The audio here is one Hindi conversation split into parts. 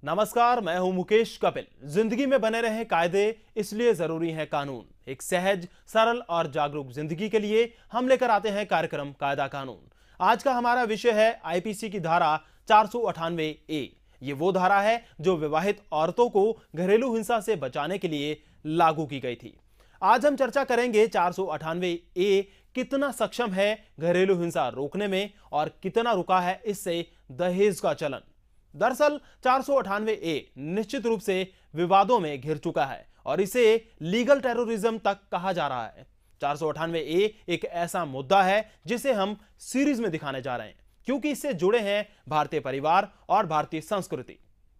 नमस्कार, मैं हूं मुकेश कपिल। जिंदगी में बने रहे कायदे, इसलिए जरूरी है कानून। एक सहज, सरल और जागरूक जिंदगी के लिए हम लेकर आते हैं कार्यक्रम कायदा कानून। आज का हमारा विषय है आईपीसी की धारा 498A। ये वो धारा है जो विवाहित औरतों को घरेलू हिंसा से बचाने के लिए लागू की गई थी। आज हम चर्चा करेंगे 498A कितना सक्षम है घरेलू हिंसा रोकने में और कितना रुका है इससे दहेज का चलन। दरअसल 498A निश्चित रूप से विवादों में घिर चुका है और इसे लीगल टेररिज्म तक कहा जा रहा है। 498A एक ऐसा मुद्दा है जिसे हम सीरीज में दिखाने जा रहे हैं, क्योंकि इससे जुड़े हैं भारतीय परिवार और भारतीय संस्कृति।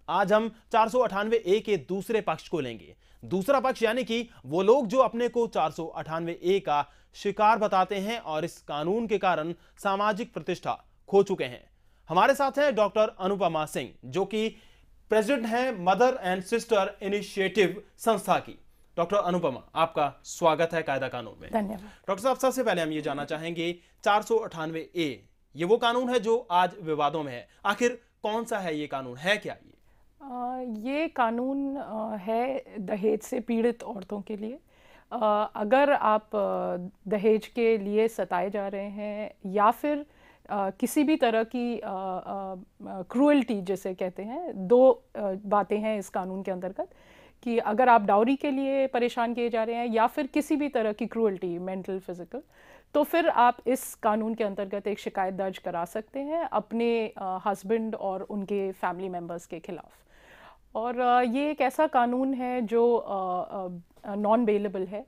आज हम 498A के दूसरे पक्ष को लेंगे। दूसरा पक्ष यानी कि वो लोग जो अपने को 498A का शिकार बताते हैं और इस कानून के कारण सामाजिक प्रतिष्ठा खो चुके हैं। हमारे साथ हैं डॉक्टर अनुपमा सिंह, जो कि प्रेसिडेंट हैं मदर एंड सिस्टर इनिशिएटिव संस्था की। डॉक्टर अनुपमा, आपका स्वागत है कायदा कानून में। धन्यवाद। डॉक्टर साहब, सबसे पहले हम ये जानना चाहेंगे 498A ये वो कानून है जो आज विवादों में है। आखिर कौन सा है ये कानून, है क्या ये कानून है दहेज से पीड़ित औरतों के लिए। अगर आप दहेज के लिए सताए जा रहे हैं या फिर किसी भी तरह की क्रूएल्टी जिसे कहते हैं, दो बातें हैं इस कानून के अंतर्गत कि अगर आप डाउरी के लिए परेशान किए जा रहे हैं या फिर किसी भी तरह की क्रूएल्टी, मेंटल, फिजिकल, तो फिर आप इस कानून के अंतर्गत एक शिकायत दर्ज करा सकते हैं अपने हस्बैंड और उनके फैमिली मेम्बर्स के खिलाफ। और ये एक ऐसा कानून है जो नॉन बेलेबल है।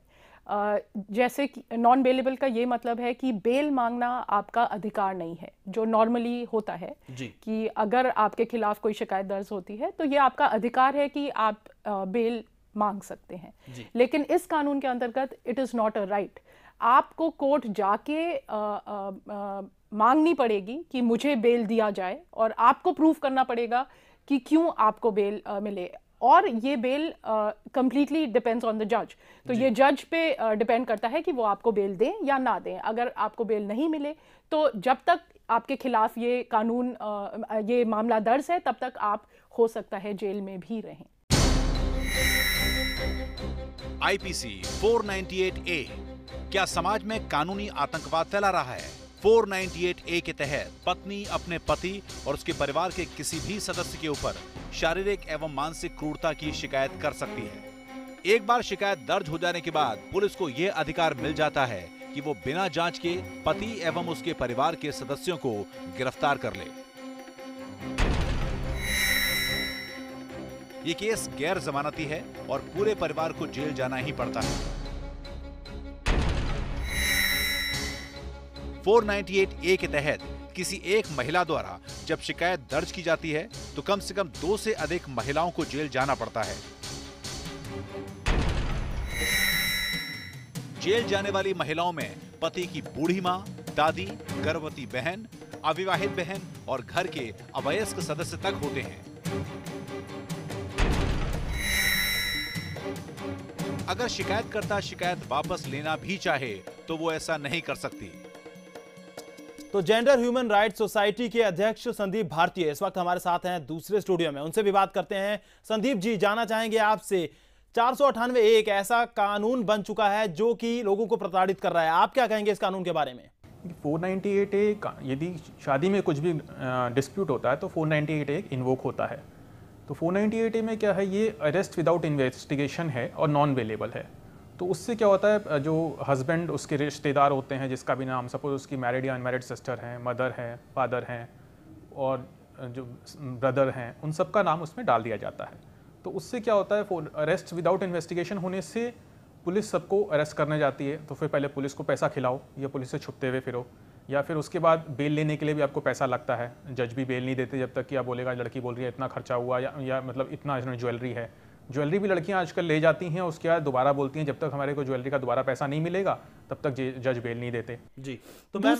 जैसे कि नॉन बेलेबल का ये मतलब है कि बेल मांगना आपका अधिकार नहीं है, जो नॉर्मली होता है कि अगर आपके खिलाफ कोई शिकायत दर्ज होती है तो ये आपका अधिकार है कि आप बेल मांग सकते हैं। लेकिन इस कानून के अंतर्गत it is not a right. आपको कोर्ट जाके मांगनी पड़ेगी कि मुझे बेल दिया जाए और आपको प्रूव करना पड़ेगा कि क्यों आपको बेल मिले। और ये bail completely depends on the जज। तो ये जज पे डिपेंड करता है कि वो आपको बेल दें या ना दें। अगर आपको बेल नहीं मिले तो जब तक आपके खिलाफ ये कानून ये मामला दर्ज है तब तक आप हो सकता है जेल में भी रहें। आईपीसी 498A क्या समाज में कानूनी आतंकवाद फैला रहा है? 498A के तहत पत्नी अपने पति और उसके परिवार के किसी भी सदस्य के ऊपर शारीरिक एवं मानसिक क्रूरता की शिकायत कर सकती है। एक बार शिकायत दर्ज हो जाने के बाद पुलिस को यह अधिकार मिल जाता है कि वो बिना जांच के पति एवं उसके परिवार के सदस्यों को गिरफ्तार कर ले। ये केस गैर जमानती है और पूरे परिवार को जेल जाना ही पड़ता है। 498A के तहत किसी एक महिला द्वारा जब शिकायत दर्ज की जाती है तो कम से कम 2 से अधिक महिलाओं को जेल जाना पड़ता है। जेल जाने वाली महिलाओं में पति की बूढ़ी मां, दादी, गर्भवती बहन, अविवाहित बहन और घर के अवयस्क सदस्य तक होते हैं। अगर शिकायतकर्ता शिकायत वापस लेना भी चाहे तो वो ऐसा नहीं कर सकती। तो जेंडर ह्यूमन राइट्स सोसाइटी के अध्यक्ष संदीप भारतीय इस वक्त हमारे साथ हैं दूसरे स्टूडियो में। उनसे भी बात करते हैं। संदीप जी, जानना चाहेंगे आपसे, 498A एक ऐसा कानून बन चुका है जो कि लोगों को प्रताड़ित कर रहा है। आप क्या कहेंगे इस कानून के बारे में? 498A यदि शादी में कुछ भी डिस्प्यूट होता है तो 498A इन्वोक होता है। तो 498A में क्या है, ये अरेस्ट विदाउट इन्वेस्टिगेशन है और नॉन बेलेबल है। तो उससे क्या होता है, जो हस्बैंड उसके रिश्तेदार होते हैं, जिसका भी नाम, सपोज उसकी मैरिड या अनमैरिड सिस्टर हैं, मदर हैं, फादर हैं और जो ब्रदर हैं, उन सब का नाम उसमें डाल दिया जाता है। तो उससे क्या होता है, अरेस्ट विदाउट इन्वेस्टिगेशन होने से पुलिस सबको अरेस्ट करने जाती है। तो फिर पहले पुलिस को पैसा खिलाओ या पुलिस से छुपते हुए फिरो, या फिर उसके बाद बेल लेने के लिए भी आपको पैसा लगता है। जज भी बेल नहीं देते जब तक कि आप बोलेगा लड़की बोल रही है इतना खर्चा हुआ, या मतलब इतना इसमें ज्वेलरी है। ज्वेलरी भी लड़कियां आजकल ले जाती हैं, उसके बाद दोबारा बोलती हैं जब तक हमारे को ज्वेलरी का दोबारा पैसा नहीं मिलेगा तब तक जज बेल नहीं देते। जी, तो मैम,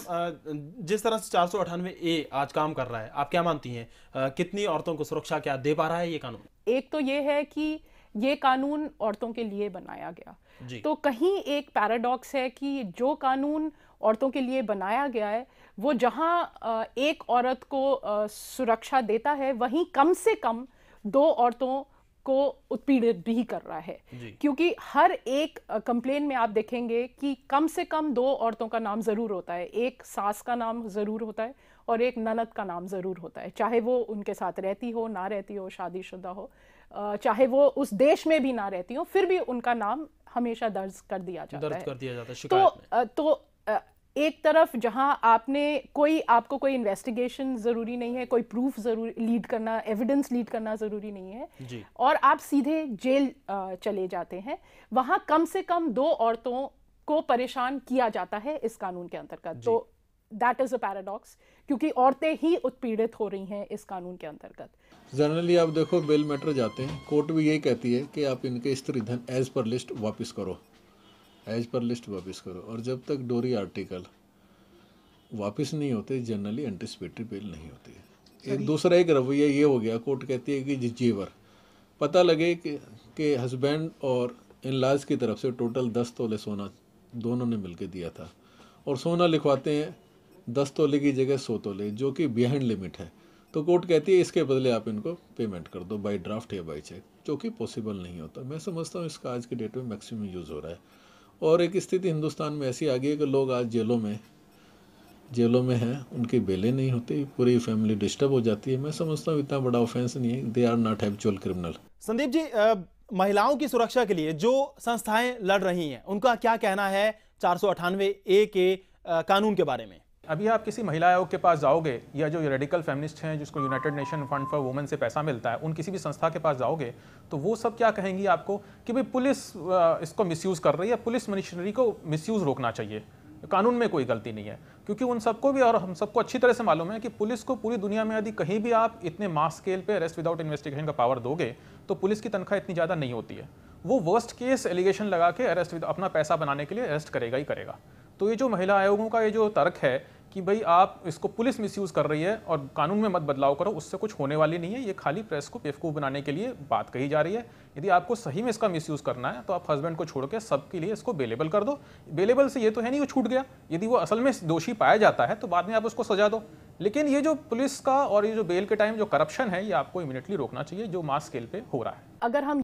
जिस तरह से 498A आज काम कर रहा है, आप क्या मानती हैं, कितनी औरतों को सुरक्षा क्या दे पा रहा है ये कानून? एक तो ये है कि ये कानून औरतों के लिए बनाया गया, तो कहीं एक पैराडॉक्स है कि जो कानून औरतों के लिए बनाया गया है वो जहां एक औरत को सुरक्षा देता है, वहीं कम से कम दो औरतों को उत्पीड़ित भी कर रहा है, क्योंकि हर एक कंप्लेन में आप देखेंगे कि कम से कम दो औरतों का नाम ज़रूर होता है, एक सास का नाम ज़रूर होता है और एक ननद का नाम ज़रूर होता है, चाहे वो उनके साथ रहती हो, ना रहती हो, शादीशुदा हो, चाहे वो उस देश में भी ना रहती हो, फिर भी उनका नाम हमेशा दर्ज कर दिया जाता है। शिकायत में। तो एक तरफ जहां आपको कोई इन्वेस्टिगेशन जरूरी नहीं है, कोई प्रूफ जरूरी लीड करना, एविडेंस लीड करना जरूरी नहीं है जी। और आप सीधे जेल चले जाते हैं, वहां कम से कम दो औरतों को परेशान किया जाता है इस कानून के अंतर्गत। तो दैट इज अ पैराडॉक्स, क्योंकि औरतें ही उत्पीड़ित हो रही हैं इस कानून के अंतर्गत। जनरली आप देखो बेल मैटर जाते हैं, कोर्ट भी यही कहती है कि आप इनके स्त्री धन एज पर लिस्ट वापस करो, एज पर लिस्ट वापस करो, और जब तक डोरी आर्टिकल वापस नहीं होते जनरली एंटिसिपेटरी बेल नहीं होती। एक दूसरा एक रवैया ये हो गया, कोर्ट कहती है कि जेवर पता लगे कि हस्बैंड और इन लॉज की तरफ से टोटल 10 तोले सोना दोनों ने मिलकर दिया था, और सोना लिखवाते हैं 10 तोले की जगह 100 तोले, जो कि बिहाइंड लिमिट है। तो कोर्ट कहती है इसके बदले आप इनको पेमेंट कर दो बाय ड्राफ्ट या बाय चेक, जो कि पॉसिबल नहीं होता। मैं समझता हूँ इसका आज के डेट में मैक्सिमम यूज़ हो रहा है, और एक स्थिति हिंदुस्तान में ऐसी आ गई है कि लोग आज जेलों में हैं, उनकी बेलें नहीं होती, पूरी फैमिली डिस्टर्ब हो जाती है। मैं समझता हूँ इतना बड़ा ऑफेंस नहीं है, they are not habitual criminal. Sandeep ji, महिलाओं की सुरक्षा के लिए जो संस्थाएं लड़ रही हैं, उनका क्या कहना है 498A के कानून के बारे में? अभी आप किसी महिला आयोग के पास जाओगे, या जो रेडिकल फेमिनिस्ट हैं जिसको United nation fund for women से पैसा मिलता है, उन किसी भी संस्था के पास जाओगे तो वो सब क्या कहेंगी आपको कि भाई पुलिस इसको मिसयूज़ कर रही है, पुलिस मशीनरी को मिसयूज़ रोकना चाहिए, कानून में कोई गलती नहीं है। क्योंकि उन सबको भी और हम सबको अच्छी तरह से मालूम है कि पुलिस को पूरी दुनिया में यदि कहीं भी आप इतने मास स्केल पे अरेस्ट विदाउट इन्वेस्टिगेशन का पावर दोगे तो पुलिस की तनख्वाह इतनी ज़्यादा नहीं होती है। वो वर्स्ट केस एलिगेशन लगा के अरेस्ट अपना पैसा बनाने के लिए अरेस्ट करेगा ही करेगा। तो ये जो महिला आयोगों का ये जो तर्क है कि भाई आप इसको पुलिस मिसयूज़ कर रही है और कानून में मत बदलाव करो, उससे कुछ होने वाली नहीं है। ये खाली प्रेस को बेवकूफ़ बनाने के लिए बात कही जा रही है। यदि आपको सही में इसका मिसयूज़ करना है तो आप हस्बैंड को छोड़ के सबके लिए इसको बेलेबल कर दो। बेलेबल से ये तो है नहीं वो छूट गया, यदि वो असल में दोषी पाया जाता है तो बाद में आप उसको सजा दो। लेकिन ये जो पुलिस का और ये जो बेल के टाइम जो करप्शन है, ये आपको इमीडिएटली रोकना चाहिए जो मास स्केल पे हो रहा है। अगर हम